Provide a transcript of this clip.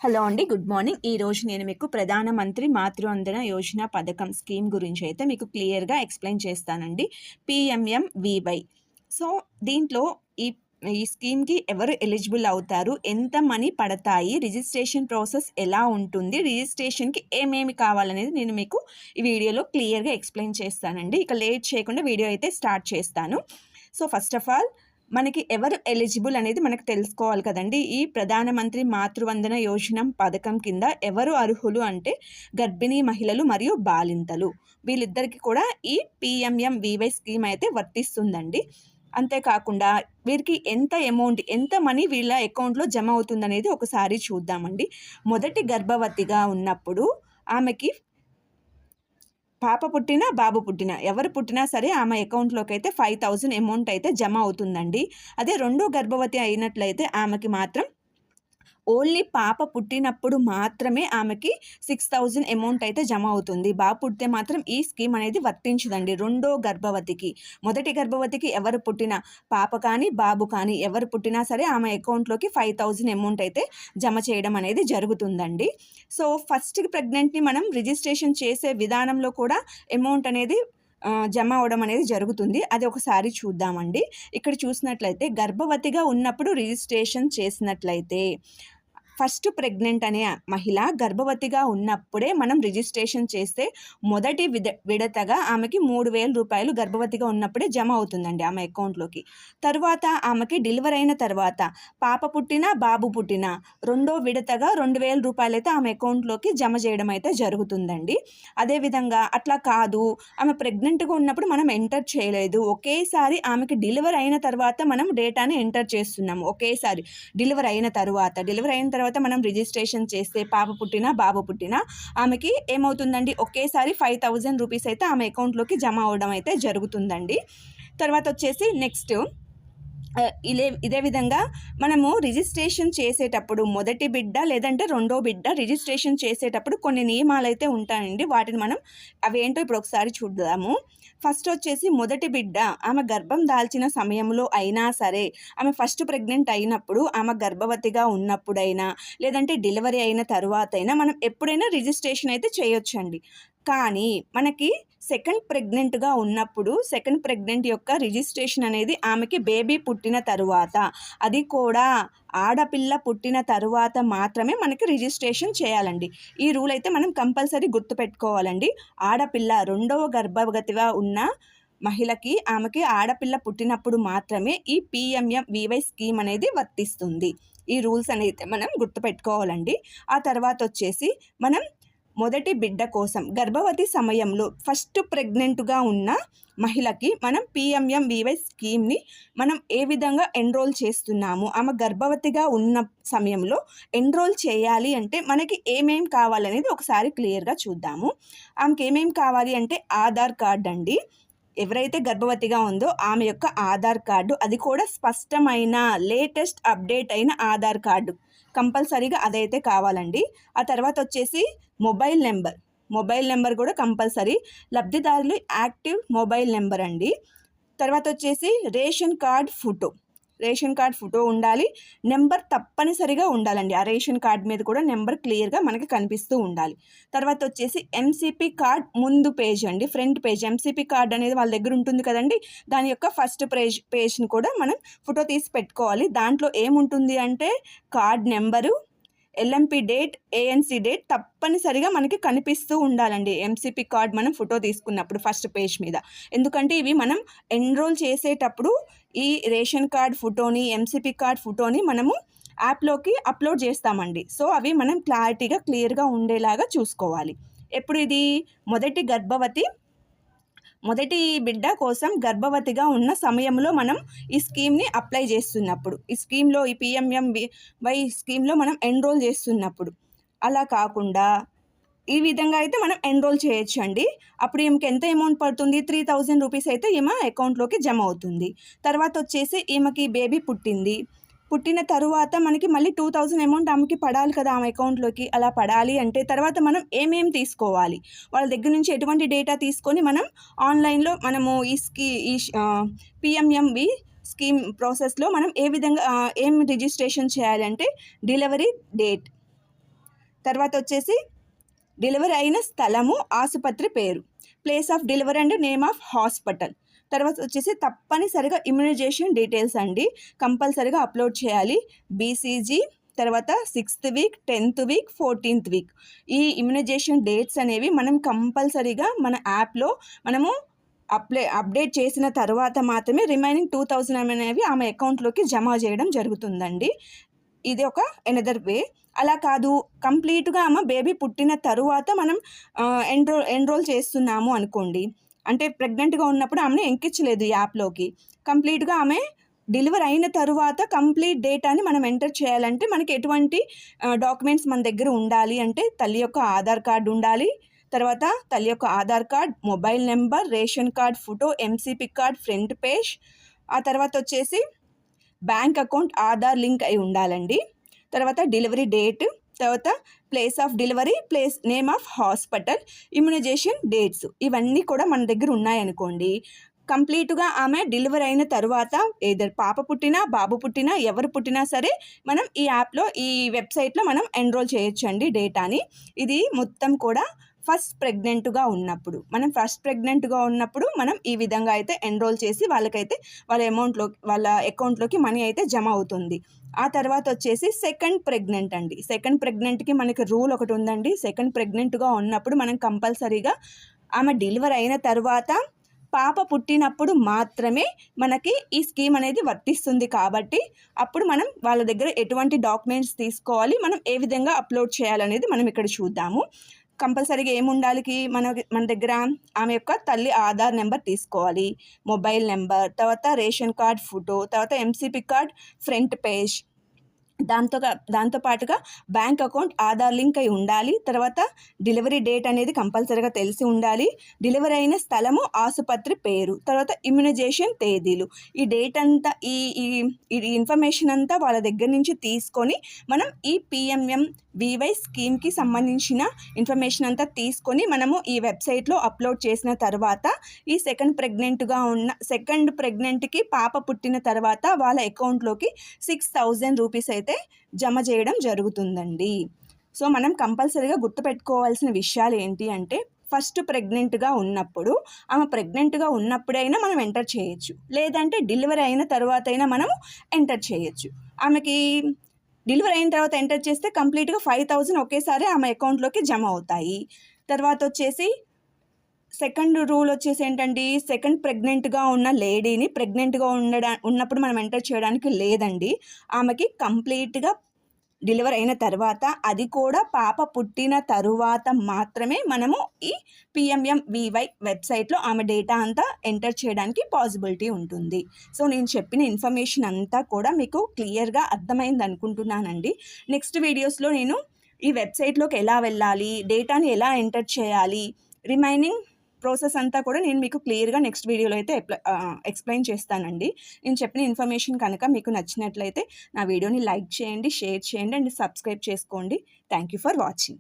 Hello అండి, good morning. ఈరోజు నేను మీకు ప్రధానమంత్రి మాతృవందన యోజన పథకం స్కీమ్ గురించి అయితే మీకు క్లియర్గా ఎక్స్ప్లెయిన్ చేస్తానండి. పిఎంఎంవివై. సో దీంట్లో ఈ ఈ స్కీమ్కి ఎవరు ఎలిజిబుల్ అవుతారు, ఎంత మనీ పడతాయి, రిజిస్ట్రేషన్ ప్రాసెస్ ఎలా ఉంటుంది, రిజిస్ట్రేషన్కి ఏమేమి కావాలనేది నేను మీకు ఈ వీడియోలో క్లియర్గా ఎక్స్ప్లెయిన్ చేస్తానండి. ఇక లేట్ చేయకుండా వీడియో అయితే స్టార్ట్ చేస్తాను. సో ఫస్ట్ ఆఫ్ ఆల్ మనకి ఎవరు ఎలిజిబుల్ అనేది మనకు తెలుసుకోవాలి కదండి. ఈ ప్రధానమంత్రి మాతృవందన యోజన పథకం కింద ఎవరు అర్హులు అంటే గర్భిణీ మహిళలు మరియు బాలింతలు, వీళ్ళిద్దరికి కూడా ఈ పిఎంఎంవివై స్కీమ్ అయితే వర్తిస్తుందండి. అంతేకాకుండా వీరికి ఎంత మనీ వీళ్ళ అకౌంట్లో జమ అవుతుందనేది ఒకసారి చూద్దామండి. మొదటి గర్భవతిగా ఉన్నప్పుడు ఆమెకి పాప పుట్టినా, బాబు పుట్టినా, ఎవరు పుట్టినా సరే ఆమె అకౌంట్లోకి అయితే 5,000 అమౌంట్ అయితే జమ అవుతుందండి. అదే రెండో గర్భవతి అయినట్లయితే ఆమెకి మాత్రం ఓన్లీ పాప పుట్టినప్పుడు మాత్రమే ఆమెకి 6,000 అమౌంట్ అయితే జమ అవుతుంది. బాబు పుడితే మాత్రం ఈ స్కీమ్ అనేది వర్తించదండి రెండో గర్భవతికి. మొదటి గర్భవతికి ఎవరు పుట్టినా, పాప కానీ బాబు కానీ ఎవరు పుట్టినా సరే ఆమె అకౌంట్లోకి 5,000 అమౌంట్ అయితే జమ చేయడం అనేది జరుగుతుందండి. సో ఫస్ట్ ప్రెగ్నెంట్ని మనం రిజిస్ట్రేషన్ చేసే విధానంలో కూడా అమౌంట్ అనేది జమ అవ్వడం అనేది జరుగుతుంది. అది ఒకసారి చూద్దామండి. ఇక్కడ చూసినట్లయితే గర్భవతిగా ఉన్నప్పుడు రిజిస్ట్రేషన్ చేసినట్లయితే ఫస్ట్ ప్రెగ్నెంట్ అనే మహిళ గర్భవతిగా ఉన్నప్పుడే మనం రిజిస్ట్రేషన్ చేస్తే మొదటి విడతగా ఆమెకి 3,000 రూపాయలు గర్భవతిగా ఉన్నప్పుడే జమ అవుతుందండి ఆమె అకౌంట్లోకి. తర్వాత ఆమెకి డెలివరీ అయిన తర్వాత పాప పుట్టినా, బాబు పుట్టినా రెండో విడతగా 2,000 రూపాయలు అయితే ఆమె అకౌంట్లోకి జమ చేయడం అయితే జరుగుతుందండి. అదేవిధంగా అట్లా కాదు, ఆమె ప్రెగ్నెంట్గా ఉన్నప్పుడు మనం ఎంటర్ చేయలేదు, ఒకేసారి ఆమెకి డెలివరీ అయిన తర్వాత మనం డేటాని ఎంటర్ చేస్తున్నాము. ఒకేసారి డెలివరీ అయిన తర్వాత మనం రిజిస్ట్రేషన్ చేస్తే పాప పుట్టినా, బాబు పుట్టినా ఆమెకి ఏమవుతుందండి, ఒకేసారి 5,000 రూపీస్ అయితే ఆమె అకౌంట్లోకి జమ అవ్వడం అయితే జరుగుతుందండి. తర్వాత వచ్చేసి నెక్స్ట్ ఇదే విధంగా మనము రిజిస్ట్రేషన్ చేసేటప్పుడు మొదటి బిడ్డ లేదంటే రెండో బిడ్డ రిజిస్ట్రేషన్ చేసేటప్పుడు కొన్ని నియమాలు అయితే ఉంటాయండి. వాటిని మనం అవేంటో ఇప్పుడు ఒకసారి చూద్దాము. ఫస్ట్ వచ్చేసి మొదటి బిడ్డ ఆమె గర్భం దాల్చిన సమయంలో అయినా సరే, ఆమె ఫస్ట్ ప్రెగ్నెంట్ అయినప్పుడు, ఆమె గర్భవతిగా ఉన్నప్పుడైనా లేదంటే డెలివరీ అయిన తర్వాత అయినా మనం ఎప్పుడైనా రిజిస్ట్రేషన్ అయితే చేయొచ్చండి. కానీ మనకి సెకండ్ ప్రెగ్నెంట్గా ఉన్నప్పుడు సెకండ్ ప్రెగ్నెంట్ యొక్క రిజిస్ట్రేషన్ అనేది ఆమెకి బేబీ పుట్టిన తరువాత, అది కూడా ఆడపిల్ల పుట్టిన తరువాత మాత్రమే మనకి రిజిస్ట్రేషన్ చేయాలండి. ఈ రూల్ అయితే మనం కంపల్సరీ గుర్తుపెట్టుకోవాలండి. ఆడపిల్ల రెండవ గర్భవతిగా ఉన్న మహిళకి ఆమెకి ఆడపిల్ల పుట్టినప్పుడు మాత్రమే ఈ పిఎంఎంవివై స్కీమ్ అనేది వర్తిస్తుంది. ఈ రూల్స్ అనేది మనం గుర్తుపెట్టుకోవాలండి. ఆ తర్వాత వచ్చేసి మనం మొదటి బిడ్డ కోసం గర్భవతి సమయంలో ఫస్ట్ ప్రెగ్నెంట్గా ఉన్న మహిళకి మనం పిఎంఎంవివై స్కీమ్ని మనం ఏ విధంగా ఎన్రోల్ చేస్తున్నాము, ఆమె గర్భవతిగా ఉన్న సమయంలో ఎన్రోల్ చేయాలి అంటే మనకి ఏమేం కావాలనేది ఒకసారి క్లియర్గా చూద్దాము. ఆమెకి ఏమేం కావాలి అంటే ఆధార్ కార్డ్ అండి. ఎవరైతే గర్భవతిగా ఉందో ఆమె యొక్క ఆధార్ కార్డు, అది కూడా స్పష్టమైన లేటెస్ట్ అప్డేట్ అయిన ఆధార్ కార్డు కంపల్సరీగా అదైతే కావాలండి. ఆ తర్వాత వచ్చేసి మొబైల్ నెంబర్ కూడా కంపల్సరీ, లబ్ధిదారులు యాక్టివ్ మొబైల్ నెంబర్ అండి. తర్వాత వచ్చేసి రేషన్ కార్డ్ ఫోటో ఉండాలి. నెంబర్ తప్పనిసరిగా ఉండాలండి. ఆ రేషన్ కార్డ్ మీద కూడా నెంబర్ క్లియర్గా మనకి కనిపిస్తూ ఉండాలి. తర్వాత వచ్చేసి ఎంసీపీ కార్డ్ ముందు పేజ్ అండి, ఫ్రంట్ పేజ్. ఎంసీపీ కార్డ్ అనేది వాళ్ళ దగ్గర ఉంటుంది కదండి, దాని యొక్క ఫస్ట్ పేజ్ని కూడా మనం ఫోటో తీసి పెట్టుకోవాలి. దాంట్లో ఏముంటుంది అంటే card number, LMP date, ANC date తప్పనిసరిగా మనకి కనిపిస్తూ ఉండాలండి ఎంసీపీ కార్డ్ మనం ఫోటో తీసుకున్నప్పుడు ఫస్ట్ పేజ్ మీద. ఎందుకంటే ఇవి మనం ఎన్రోల్ చేసేటప్పుడు ఈ రేషన్ కార్డ్ ఫోటోని, ఎంసీపీ కార్డ్ ఫోటోని మనము యాప్లోకి అప్లోడ్ చేస్తామండి. సో అవి మనం క్లియర్గా ఉండేలాగా చూసుకోవాలి. ఎప్పుడు ఇది మొదటి బిడ్డ కోసం గర్భవతిగా ఉన్న సమయంలో మనం ఈ స్కీమ్ని అప్లై చేస్తున్నప్పుడు, ఈ స్కీమ్లో ఈ పిఎంఎంవివై స్కీమ్లో మనం ఎన్రోల్ చేస్తున్నప్పుడు. అలా కాకుండా ఈ విధంగా అయితే మనం ఎన్రోల్ చేయొచ్చు అండి. అప్పుడు ఈమెకి ఎంత అమౌంట్ పడుతుంది, 3,000 రూపీస్ అయితే ఈమె అకౌంట్లోకి జమ అవుతుంది. తర్వాత వచ్చేసి ఈమెకి బేబీ పుట్టిన తరువాత మనకి మళ్ళీ 2,000 అమౌంట్ ఆమెకి పడాలి కదా ఆమె అకౌంట్లోకి. అలా పడాలి అంటే తర్వాత మనం ఏమేమి తీసుకోవాలి, వాళ్ళ దగ్గర నుంచి ఎటువంటి డేటా తీసుకొని మనం ఆన్లైన్లో మనము ఈ పిఎంఎంవి స్కీమ్ ప్రాసెస్లో మనం ఏ విధంగా ఏం రిజిస్ట్రేషన్ చేయాలంటే డెలివరీ డేట్, తర్వాత వచ్చేసి డెలివరీ అయిన స్థలము, ఆసుపత్రి పేరు, place of delivery and name of hospital. తర్వాత వచ్చేసి తప్పనిసరిగా ఇమ్యునైజేషన్ డీటెయిల్స్ అండి కంపల్సరిగా అప్లోడ్ చేయాలి. బీసీజీ, తర్వాత 6th week, 10th week, 14th week ఈ ఇమ్యునైజేషన్ డేట్స్ అనేవి మనం కంపల్సరీగా మన యాప్లో మనము అప్డేట్ చేసిన తర్వాత మాత్రమే రిమైనింగ్ 2000 అనేవి ఆమె అకౌంట్లోకి జమ చేయడం జరుగుతుందండి. ఇది ఒక ఎనదర్ వే. అలా కాదు, కంప్లీట్గా ఆమె బేబీ పుట్టిన తరువాత మనం ఎన్రోల్ చేస్తున్నాము అనుకోండి, అంటే ప్రెగ్నెంట్గా ఉన్నప్పుడు ఆమెను ఎక్కించలేదు ఈ యాప్లోకి, కంప్లీట్గా ఆమె డెలివరీ అయిన తరువాత కంప్లీట్ డేటాని మనం ఎంటర్ చేయాలంటే మనకి ఎటువంటి డాక్యుమెంట్స్ మన దగ్గర ఉండాలి అంటే తల్లి యొక్క ఆధార్ కార్డు ఉండాలి, తర్వాత తల్లి యొక్క Aadhaar card, mobile number, ration card photo, MCP card front page, ఆ తర్వాత వచ్చేసి బ్యాంక్ అకౌంట్ ఆధార్ లింక్ అయి ఉండాలండి, తర్వాత డెలివరీ డేట్, తర్వాత place of delivery, place name of hospital, immunization dates ఇవన్నీ కూడా మన దగ్గర ఉన్నాయనుకోండి, కంప్లీట్గా ఆమె డెలివరీ అయిన తర్వాత ఏదర్ పాప పుట్టినా బాబు పుట్టినా ఎవరు పుట్టినా సరే మనం ఈ యాప్లో ఈ వెబ్సైట్లో మనం ఎన్రోల్ చేయొచ్చండి డేటాని. ఇది మొత్తం కూడా ఫస్ట్ ప్రెగ్నెంట్గా ఉన్నప్పుడు మనం ఈ విధంగా అయితే ఎన్రోల్ చేసి వాళ్ళకైతే వాళ్ళ అకౌంట్లోకి మనీ అయితే జమ అవుతుంది. ఆ తర్వాత వచ్చేసి సెకండ్ ప్రెగ్నెంట్ అండి. సెకండ్ ప్రెగ్నెంట్కి మనకి రూల్ ఒకటి ఉందండి. సెకండ్ ప్రెగ్నెంట్గా ఉన్నప్పుడు మనం కంపల్సరీగా ఆమె డెలివరీ అయిన తర్వాత పాప పుట్టినప్పుడు మాత్రమే మనకి ఈ స్కీమ్ అనేది వర్తిస్తుంది కాబట్టి అప్పుడు మనం వాళ్ళ దగ్గర ఎటువంటి డాక్యుమెంట్స్ తీసుకోవాలి, మనం ఏ విధంగా అప్లోడ్ చేయాలనేది మనం ఇక్కడ చూద్దాము. కంపల్సరీగా ఏముండాలికి మన దగ్గర ఆమె యొక్క తల్లి ఆధార్ నెంబర్ తీసుకోవాలి, మొబైల్ నెంబర్, తర్వాత రేషన్ కార్డ్ ఫోటో, తర్వాత ఎంసీపీ కార్డ్ ఫ్రంట్ పేజ్, దాంతోపాటుగా బ్యాంక్ అకౌంట్ ఆధార్ లింక్ అయి ఉండాలి, తర్వాత డెలివరీ డేట్ అనేది కంపల్సరీగా తెలిసి ఉండాలి, డెలివరీ అయిన స్థలము, ఆసుపత్రి పేరు, తర్వాత ఇమ్యునైజేషన్ తేదీలు, ఈ డేట్ అంతా ఈ ఇన్ఫర్మేషన్ అంతా వాళ్ళ దగ్గర నుంచి తీసుకొని మనం ఈ PMMVY స్కీమ్కి సంబంధించిన ఇన్ఫర్మేషన్ అంతా తీసుకొని మనము ఈ వెబ్సైట్లో అప్లోడ్ చేసిన తర్వాత ఈ సెకండ్ ప్రెగ్నెంట్కి పాప పుట్టిన తర్వాత వాళ్ళ అకౌంట్లోకి 6000 రూపీస్ అయితే జమ చేయడం జరుగుతుందండి. సో మనం కంపల్సరీగా గుర్తుపెట్టుకోవాల్సిన విషయాలు ఏంటి అంటే ఫస్ట్ ప్రెగ్నెంట్గా ఉన్నప్పుడు ఆమె ప్రెగ్నెంట్గా ఉన్నప్పుడైనా మనం ఎంటర్ చేయొచ్చు, లేదంటే డెలివరీ అయిన తర్వాత అయినా మనము ఎంటర్ చేయొచ్చు. ఆమెకి డెలివరీ అయిన తర్వాత ఎంటర్ చేస్తే కంప్లీట్గా 5000 ఒకేసారి ఆమె అకౌంట్లోకి జమ అవుతాయి. తర్వాత వచ్చేసి సెకండ్ రూల్ వచ్చేసి ఏంటండి, సెకండ్ ప్రెగ్నెంట్గా ఉన్న లేడీని ప్రెగ్నెంట్గా ఉన్నప్పుడు మనం ఎంటర్ చేయడానికి లేదండి. ఆమెకి కంప్లీట్గా డెలివరీ అయిన తర్వాత, అది కూడా పాప పుట్టిన తరువాత మాత్రమే మనము ఈ PMMVY వెబ్సైట్లో ఆమె డేటా అంతా ఎంటర్ చేయడానికి పాసిబిలిటీ ఉంటుంది. సో నేను చెప్పిన ఇన్ఫర్మేషన్ అంతా కూడా మీకు క్లియర్గా అర్థమైంది అనుకుంటున్నానండి. నెక్స్ట్ వీడియోస్లో నేను ఈ వెబ్సైట్లోకి ఎలా వెళ్ళాలి, డేటాని ఎలా ఎంటర్ చేయాలి, రిమైనింగ్ ప్రాసెస్ అంతా కూడా నేను మీకు క్లియర్గా నెక్స్ట్ వీడియోలో అయితే ఎక్స్ప్లెయిన్ చేస్తానండి. నేను చెప్పిన ఇన్ఫర్మేషన్ కనుక మీకు నచ్చినట్లయితే నా వీడియోని లైక్ చేయండి, షేర్ చేయండి అండ్ సబ్స్క్రైబ్ చేసుకోండి. Thank you for watching.